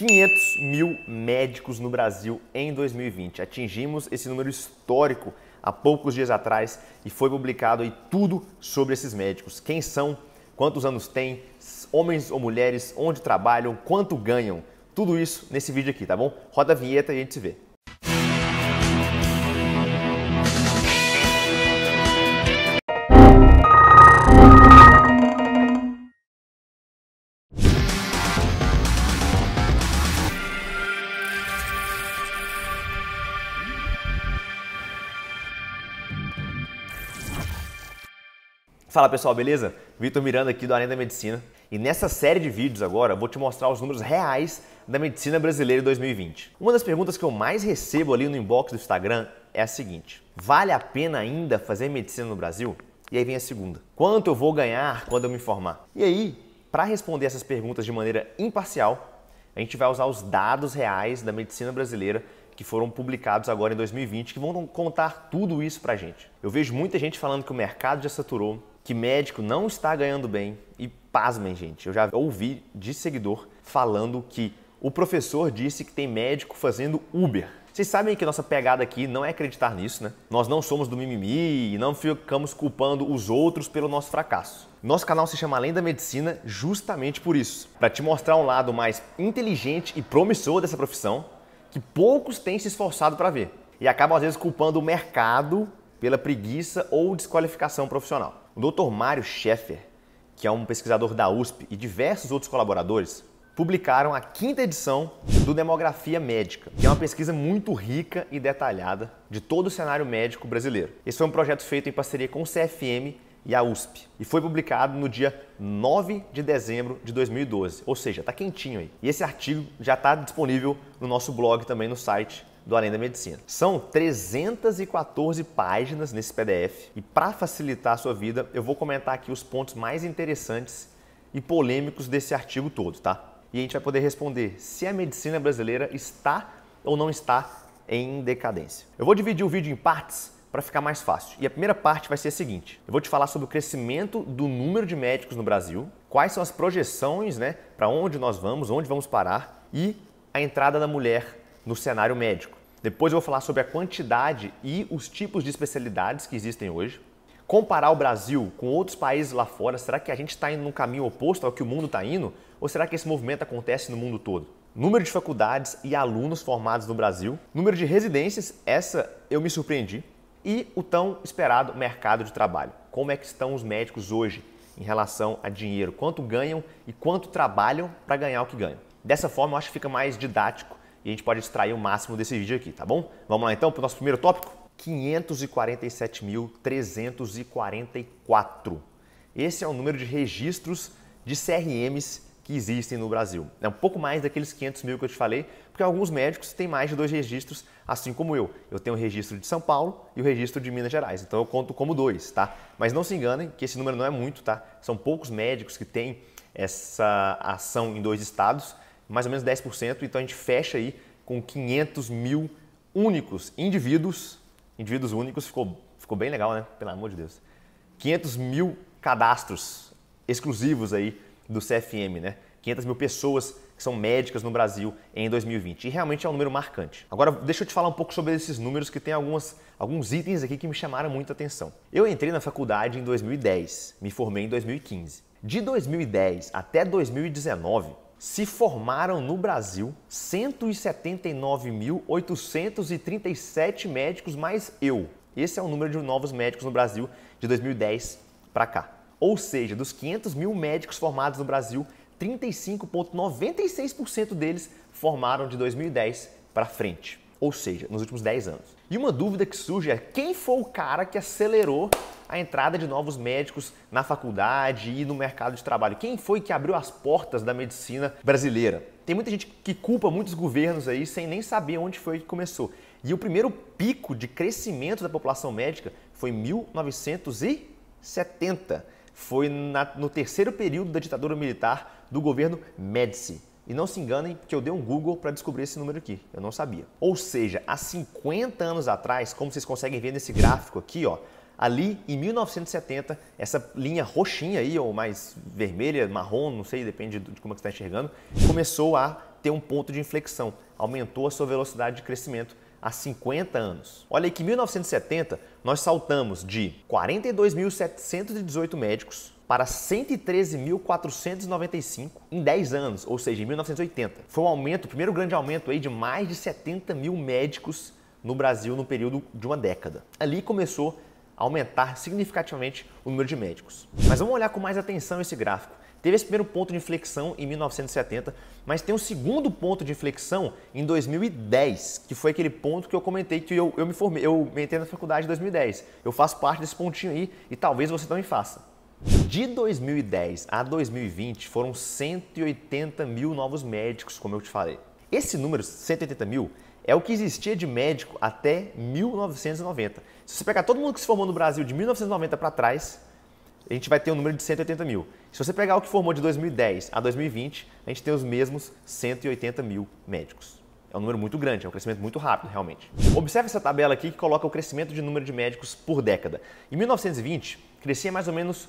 500 mil médicos no Brasil em 2020. Atingimos esse número histórico há poucos dias atrás e foi publicado aí tudo sobre esses médicos. Quem são, quantos anos têm, homens ou mulheres, onde trabalham, quanto ganham. Tudo isso nesse vídeo aqui, tá bom? Roda a vinheta e a gente se vê. Fala pessoal, beleza? Vitor Miranda aqui do Além da Medicina. E nessa série de vídeos agora, eu vou te mostrar os números reais da medicina brasileira em 2020. Uma das perguntas que eu mais recebo ali no inbox do Instagram é a seguinte: vale a pena ainda fazer medicina no Brasil? E aí vem a segunda: quanto eu vou ganhar quando eu me formar? E aí, para responder essas perguntas de maneira imparcial, a gente vai usar os dados reais da medicina brasileira que foram publicados agora em 2020, que vão contar tudo isso pra gente. Eu vejo muita gente falando que o mercado já saturou, que médico não está ganhando bem e pasmem, gente, eu já ouvi de seguidor falando que o professor disse que tem médico fazendo Uber. Vocês sabem que a nossa pegada aqui não é acreditar nisso, né? Nós não somos do mimimi e não ficamos culpando os outros pelo nosso fracasso. Nosso canal se chama Além da Medicina justamente por isso, para te mostrar um lado mais inteligente e promissor dessa profissão que poucos têm se esforçado para ver e acabam às vezes culpando o mercado pela preguiça ou desqualificação profissional. O Dr. Mário Scheffer, que é um pesquisador da USP, e diversos outros colaboradores, publicaram a 5ª edição do Demografia Médica, que é uma pesquisa muito rica e detalhada de todo o cenário médico brasileiro. Esse foi um projeto feito em parceria com o CFM e a USP, e foi publicado no dia 9 de dezembro de 2012, ou seja, está quentinho aí. E esse artigo já está disponível no nosso blog também, no site do Além da Medicina. São 314 páginas nesse PDF e para facilitar a sua vida, eu vou comentar aqui os pontos mais interessantes e polêmicos desse artigo todo, tá? E a gente vai poder responder se a medicina brasileira está ou não está em decadência. Eu vou dividir o vídeo em partes para ficar mais fácil. E a primeira parte vai ser a seguinte: eu vou te falar sobre o crescimento do número de médicos no Brasil, quais são as projeções, né, para onde nós vamos, onde vamos parar, e a entrada da mulher no cenário médico. Depois eu vou falar sobre a quantidade e os tipos de especialidades que existem hoje. Comparar o Brasil com outros países lá fora, será que a gente está indo num caminho oposto ao que o mundo está indo? Ou será que esse movimento acontece no mundo todo? Número de faculdades e alunos formados no Brasil. Número de residências, essa eu me surpreendi. E o tão esperado mercado de trabalho. Como é que estão os médicos hoje em relação a dinheiro? Quanto ganham e quanto trabalham para ganhar o que ganham? Dessa forma eu acho que fica mais didático e a gente pode extrair o máximo desse vídeo aqui, tá bom? Vamos lá então para o nosso primeiro tópico? 547.344. Esse é o número de registros de CRMs que existem no Brasil. É um pouco mais daqueles 500 mil que eu te falei, porque alguns médicos têm mais de 2 registros, assim como eu. Eu tenho o registro de São Paulo e o registro de Minas Gerais, então eu conto como 2, tá? Mas não se enganem que esse número não é muito, tá? São poucos médicos que têm essa ação em 2 estados, mais ou menos 10%, então a gente fecha aí com 500 mil únicos indivíduos únicos, ficou bem legal, né? Pelo amor de Deus. 500 mil cadastros exclusivos aí do CFM, né? 500 mil pessoas que são médicas no Brasil em 2020. E realmente é um número marcante. Agora, deixa eu te falar um pouco sobre esses números, que tem alguns itens aqui que me chamaram muita atenção. Eu entrei na faculdade em 2010, me formei em 2015. De 2010 até 2019, se formaram no Brasil 179.837 médicos mais eu. Esse é o número de novos médicos no Brasil de 2010 para cá. Ou seja, dos 500 mil médicos formados no Brasil, 35,96% deles formaram de 2010 para frente. Ou seja, nos últimos 10 anos. E uma dúvida que surge é: quem foi o cara que acelerou a entrada de novos médicos na faculdade e no mercado de trabalho? Quem foi que abriu as portas da medicina brasileira? Tem muita gente que culpa muitos governos aí sem nem saber onde foi que começou. E o primeiro pico de crescimento da população médica foi em 1970. Foi no terceiro período da ditadura militar do governo Médici. E não se enganem, porque eu dei um Google para descobrir esse número aqui, eu não sabia. Ou seja, há 50 anos atrás, como vocês conseguem ver nesse gráfico aqui, ó, ali em 1970, essa linha roxinha aí, ou mais vermelha, marrom, não sei, depende de como você está enxergando, começou a ter um ponto de inflexão, aumentou a sua velocidade de crescimento há 50 anos. Olha aí que em 1970 nós saltamos de 42.718 médicos para 113.495 em 10 anos, ou seja, em 1980. Foi um aumento, o primeiro grande aumento aí de mais de 70 mil médicos no Brasil no período de uma década. Ali começou a aumentar significativamente o número de médicos. Mas vamos olhar com mais atenção esse gráfico. Teve esse primeiro ponto de inflexão em 1970, mas tem um segundo ponto de inflexão em 2010, que foi aquele ponto que eu comentei que eu me formei, eu me entrei na faculdade em 2010. Eu faço parte desse pontinho aí e talvez você também faça. De 2010 a 2020 foram 180 mil novos médicos, como eu te falei. Esse número, 180 mil, é o que existia de médico até 1990. Se você pegar todo mundo que se formou no Brasil de 1990 para trás, a gente vai ter um número de 180 mil. Se você pegar o que formou de 2010 a 2020, a gente tem os mesmos 180 mil médicos. É um número muito grande, é um crescimento muito rápido, realmente. Observe essa tabela aqui que coloca o crescimento de número de médicos por década. Em 1920, crescia mais ou menos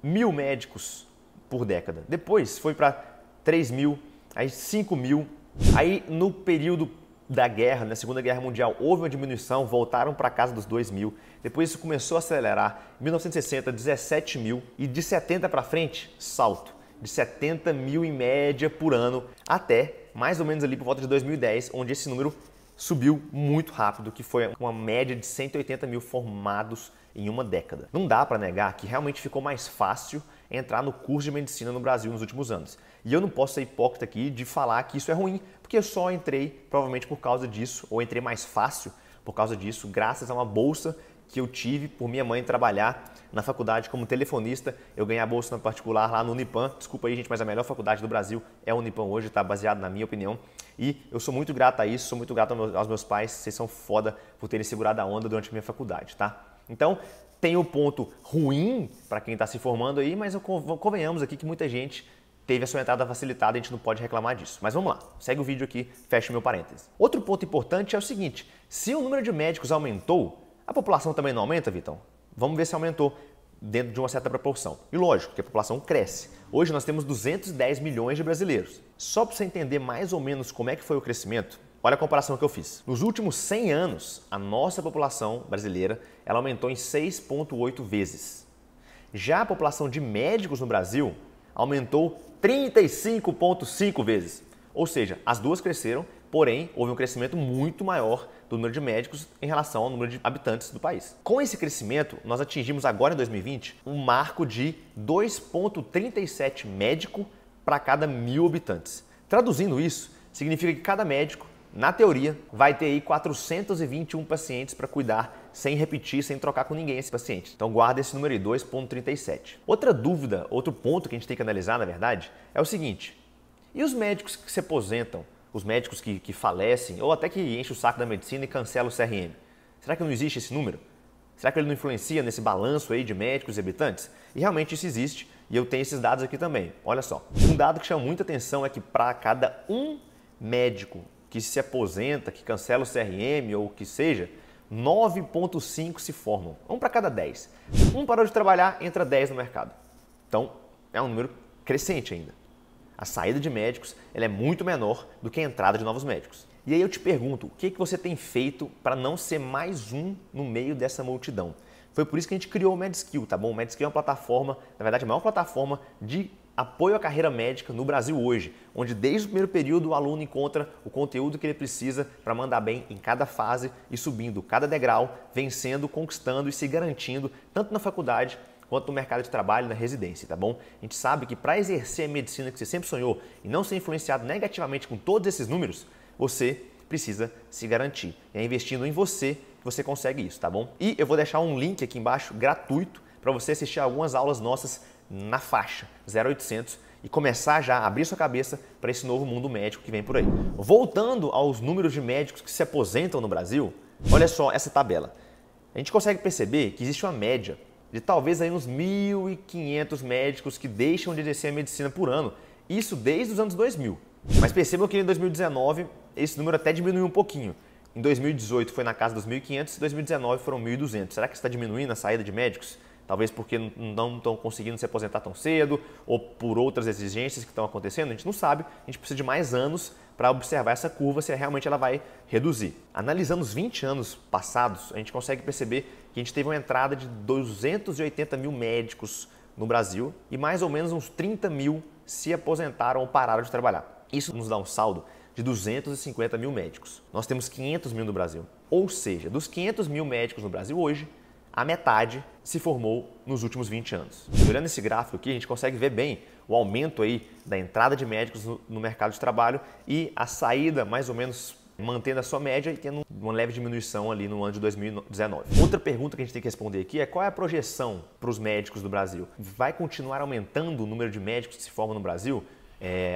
1.000 médicos por década. Depois foi para 3.000, aí 5.000. Aí no período da guerra, na Segunda Guerra Mundial, houve uma diminuição, voltaram para casa dos 2.000. Depois isso começou a acelerar. Em 1960, 17.000 e de 70 para frente, salto de 70 mil em média por ano até mais ou menos ali por volta de 2010, onde esse número subiu muito rápido, que foi uma média de 180 mil formados em uma década. Não dá para negar que realmente ficou mais fácil entrar no curso de medicina no Brasil nos últimos anos. E eu não posso ser hipócrita aqui de falar que isso é ruim, porque eu só entrei provavelmente por causa disso, ou entrei mais fácil por causa disso, graças a uma bolsa que eu tive por minha mãe trabalhar na faculdade como telefonista. Eu ganhei a bolsa na particular lá no Unipan. Desculpa aí, gente, mas a melhor faculdade do Brasil é a Unipan hoje, está baseado na minha opinião. E eu sou muito grato a isso, sou muito grato aos meus pais, vocês são foda por terem segurado a onda durante a minha faculdade, tá? Então, tem o ponto ruim para quem está se formando aí, mas convenhamos aqui que muita gente teve a sua entrada facilitada, a gente não pode reclamar disso. Mas vamos lá, segue o vídeo aqui, fecha o meu parênteses. Outro ponto importante é o seguinte, se o número de médicos aumentou, a população também não aumenta, Vitão? Vamos ver se aumentou dentro de uma certa proporção. E lógico que a população cresce. Hoje nós temos 210 milhões de brasileiros. Só para você entender mais ou menos como é que foi o crescimento, olha a comparação que eu fiz. Nos últimos 100 anos, a nossa população brasileira ela aumentou em 6,8 vezes. Já a população de médicos no Brasil aumentou 35,5 vezes. Ou seja, as duas cresceram, porém houve um crescimento muito maior do número de médicos em relação ao número de habitantes do país. Com esse crescimento, nós atingimos agora em 2020 um marco de 2,37 médico para cada 1.000 habitantes. Traduzindo isso, significa que cada médico, na teoria, vai ter aí 421 pacientes para cuidar sem repetir, sem trocar com ninguém esse paciente. Então guarda esse número aí, 2,37. Outra dúvida, outro ponto que a gente tem que analisar, na verdade, é o seguinte: e os médicos que se aposentam, os médicos que falecem, ou até que enchem o saco da medicina e cancelam o CRM? Será que não existe esse número? Será que ele não influencia nesse balanço aí de médicos e habitantes? E realmente isso existe, e eu tenho esses dados aqui também. Olha só, um dado que chama muita atenção é que para cada um médico que se aposenta, que cancela o CRM ou o que seja, 9,5 se formam. Um para cada 10. Um parou de trabalhar, entra 10 no mercado. Então, é um número crescente ainda. A saída de médicos ela é muito menor do que a entrada de novos médicos. E aí eu te pergunto, o que você tem feito para não ser mais um no meio dessa multidão? Foi por isso que a gente criou o MedSkill, tá bom? O MedSkill é uma plataforma, na verdade a maior plataforma de apoio à carreira médica no Brasil hoje, onde desde o primeiro período o aluno encontra o conteúdo que ele precisa para mandar bem em cada fase e subindo cada degrau, vencendo, conquistando e se garantindo, tanto na faculdade quanto no mercado de trabalho e na residência, tá bom? A gente sabe que para exercer a medicina que você sempre sonhou e não ser influenciado negativamente com todos esses números, você precisa se garantir. É investindo em você que você consegue isso, tá bom? E eu vou deixar um link aqui embaixo gratuito para você assistir algumas aulas nossas na faixa 0800 e começar já a abrir sua cabeça para esse novo mundo médico que vem por aí. Voltando aos números de médicos que se aposentam no Brasil, olha só essa tabela. A gente consegue perceber que existe uma média de talvez aí uns 1.500 médicos que deixam de exercer a medicina por ano. Isso desde os anos 2000. Mas percebam que em 2019 esse número até diminuiu um pouquinho. Em 2018 foi na casa dos 1.500 e em 2019 foram 1.200. Será que está diminuindo a saída de médicos? Talvez porque não estão conseguindo se aposentar tão cedo ou por outras exigências que estão acontecendo? A gente não sabe, a gente precisa de mais anos para observar essa curva se realmente ela vai reduzir. Analisando os 20 anos passados, a gente consegue perceber que a gente teve uma entrada de 280 mil médicos no Brasil e mais ou menos uns 30 mil se aposentaram ou pararam de trabalhar. Isso nos dá um saldo de 250 mil médicos. Nós temos 500 mil no Brasil. Ou seja, dos 500 mil médicos no Brasil hoje, a metade se formou nos últimos 20 anos. E olhando esse gráfico aqui, a gente consegue ver bem o aumento aí da entrada de médicos no mercado de trabalho e a saída mais ou menos mantendo a sua média e tendo uma leve diminuição ali no ano de 2019. Outra pergunta que a gente tem que responder aqui é qual é a projeção para os médicos do Brasil? Vai continuar aumentando o número de médicos que se formam no Brasil?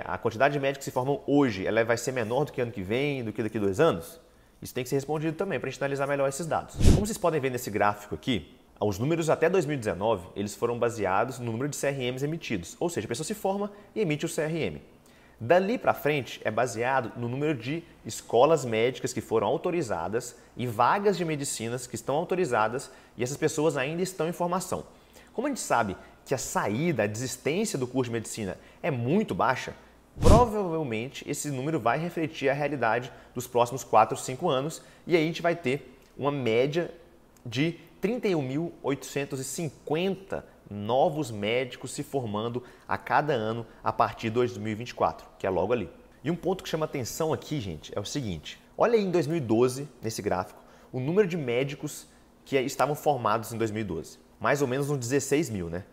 A quantidade de médicos que se formam hoje, ela vai ser menor do que ano que vem, do que daqui a 2 anos? Isso tem que ser respondido também para a gente analisar melhor esses dados. Como vocês podem ver nesse gráfico aqui, os números até 2019, eles foram baseados no número de CRMs emitidos, ou seja, a pessoa se forma e emite o CRM. Dali para frente é baseado no número de escolas médicas que foram autorizadas e vagas de medicinas que estão autorizadas e essas pessoas ainda estão em formação. Como a gente sabe que a saída, a desistência do curso de medicina é muito baixa, provavelmente esse número vai refletir a realidade dos próximos 4 ou 5 anos e aí a gente vai ter uma média de 31.850 novos médicos se formando a cada ano a partir de 2024, que é logo ali. E um ponto que chama atenção aqui, gente, é o seguinte. Olha aí em 2012, nesse gráfico, o número de médicos que estavam formados em 2012. Mais ou menos uns 16 mil, né?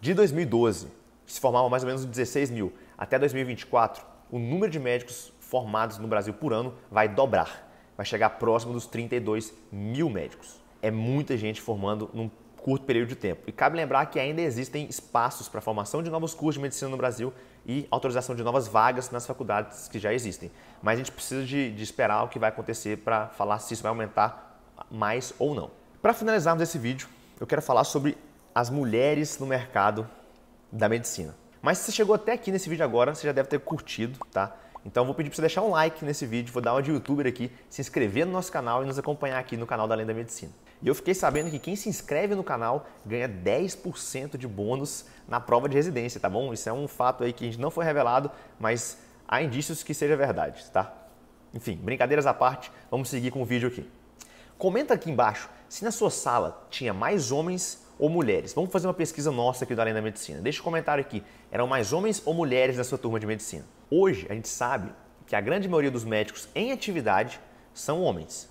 De 2012, que se formavam mais ou menos uns 16 mil, até 2024, o número de médicos formados no Brasil por ano vai dobrar. Vai chegar próximo dos 32 mil médicos. É muita gente formando num curto período de tempo. E cabe lembrar que ainda existem espaços para a formação de novos cursos de medicina no Brasil e autorização de novas vagas nas faculdades que já existem. Mas a gente precisa de esperar o que vai acontecer para falar se isso vai aumentar mais ou não. Para finalizarmos esse vídeo, eu quero falar sobre as mulheres no mercado da medicina. Mas se você chegou até aqui nesse vídeo agora, você já deve ter curtido, tá? Então eu vou pedir para você deixar um like nesse vídeo, vou dar uma de youtuber aqui, se inscrever no nosso canal e nos acompanhar aqui no canal da Além da Medicina. E eu fiquei sabendo que quem se inscreve no canal ganha 10% de bônus na prova de residência, tá bom? Isso é um fato aí que a gente não foi revelado, mas há indícios que seja verdade, tá? Enfim, brincadeiras à parte, vamos seguir com o vídeo aqui. Comenta aqui embaixo se na sua sala tinha mais homens ou mulheres. Vamos fazer uma pesquisa nossa aqui do Além da Medicina. Deixa um comentário aqui, eram mais homens ou mulheres na sua turma de medicina? Hoje a gente sabe que a grande maioria dos médicos em atividade são homens.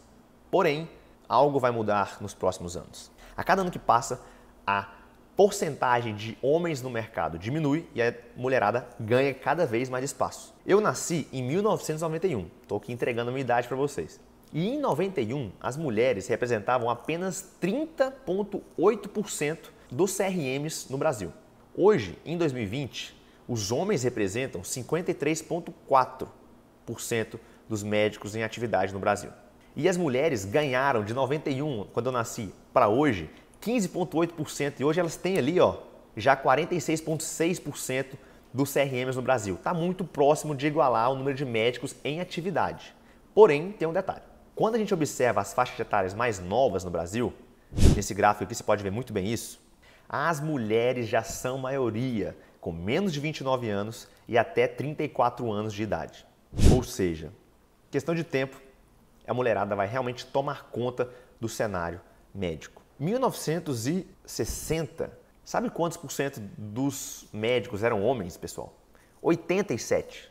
Porém, algo vai mudar nos próximos anos. A cada ano que passa, a porcentagem de homens no mercado diminui e a mulherada ganha cada vez mais espaço. Eu nasci em 1991, estou aqui entregando a minha idade para vocês. E em 91, as mulheres representavam apenas 30,8% dos CRMs no Brasil. Hoje, em 2020, os homens representam 53,4% dos médicos em atividade no Brasil. E as mulheres ganharam de 91, quando eu nasci, para hoje, 15,8%. E hoje elas têm ali, ó, já 46,6% dos CRMs no Brasil. Está muito próximo de igualar o número de médicos em atividade. Porém, tem um detalhe. Quando a gente observa as faixas etárias mais novas no Brasil, nesse gráfico aqui você pode ver muito bem isso, as mulheres já são maioria, com menos de 29 anos e até 34 anos de idade. Ou seja, questão de tempo, a mulherada vai realmente tomar conta do cenário médico. 1960, sabe quantos por cento dos médicos eram homens, pessoal? 87%.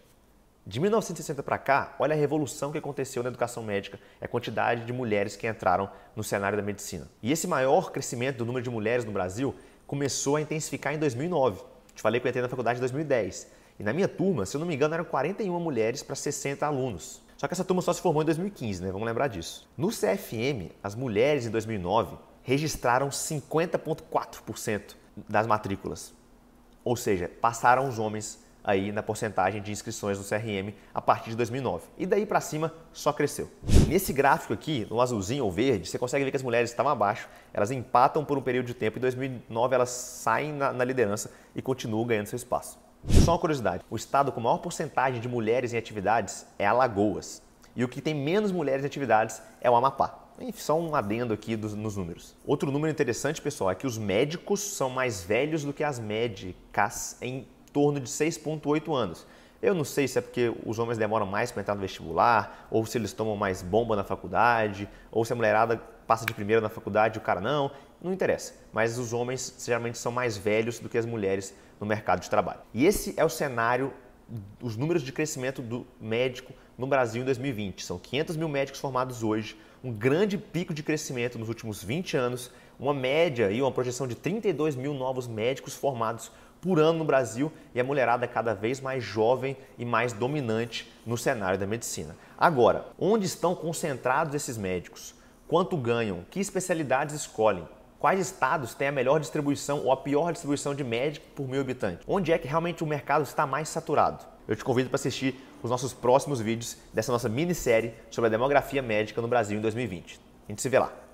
De 1960 para cá, olha a revolução que aconteceu na educação médica, a quantidade de mulheres que entraram no cenário da medicina. E esse maior crescimento do número de mulheres no Brasil começou a intensificar em 2009. Te falei que eu entrei na faculdade em 2010. E na minha turma, se eu não me engano, eram 41 mulheres para 60 alunos. Só que essa turma só se formou em 2015, né? Vamos lembrar disso. No CFM, as mulheres em 2009 registraram 50,4% das matrículas. Ou seja, passaram os homens aí na porcentagem de inscrições no CRM a partir de 2009. E daí para cima só cresceu. Nesse gráfico aqui, no azulzinho ou verde, você consegue ver que as mulheres estavam abaixo, elas empatam por um período de tempo e em 2009 elas saem na liderança e continuam ganhando seu espaço. Só uma curiosidade, o estado com maior porcentagem de mulheres em atividades é Alagoas. E o que tem menos mulheres em atividades é o Amapá. Só um adendo aqui nos números. Outro número interessante, pessoal, é que os médicos são mais velhos do que as médicas em torno de 6,8 anos. Eu não sei se é porque os homens demoram mais para entrar no vestibular, ou se eles tomam mais bomba na faculdade, ou se a mulherada passa de primeira na faculdade e o cara não interessa. Mas os homens geralmente são mais velhos do que as mulheres no mercado de trabalho. E esse é o cenário, os números de crescimento do médico no Brasil em 2020. São 500 mil médicos formados hoje, um grande pico de crescimento nos últimos 20 anos, uma média e uma projeção de 32 mil novos médicos formados por ano no Brasil e a mulherada cada vez mais jovem e mais dominante no cenário da medicina. Agora, onde estão concentrados esses médicos? Quanto ganham? Que especialidades escolhem? Quais estados têm a melhor distribuição ou a pior distribuição de médico por mil habitantes? Onde é que realmente o mercado está mais saturado? Eu te convido para assistir os nossos próximos vídeos dessa nossa minissérie sobre a demografia médica no Brasil em 2020. A gente se vê lá.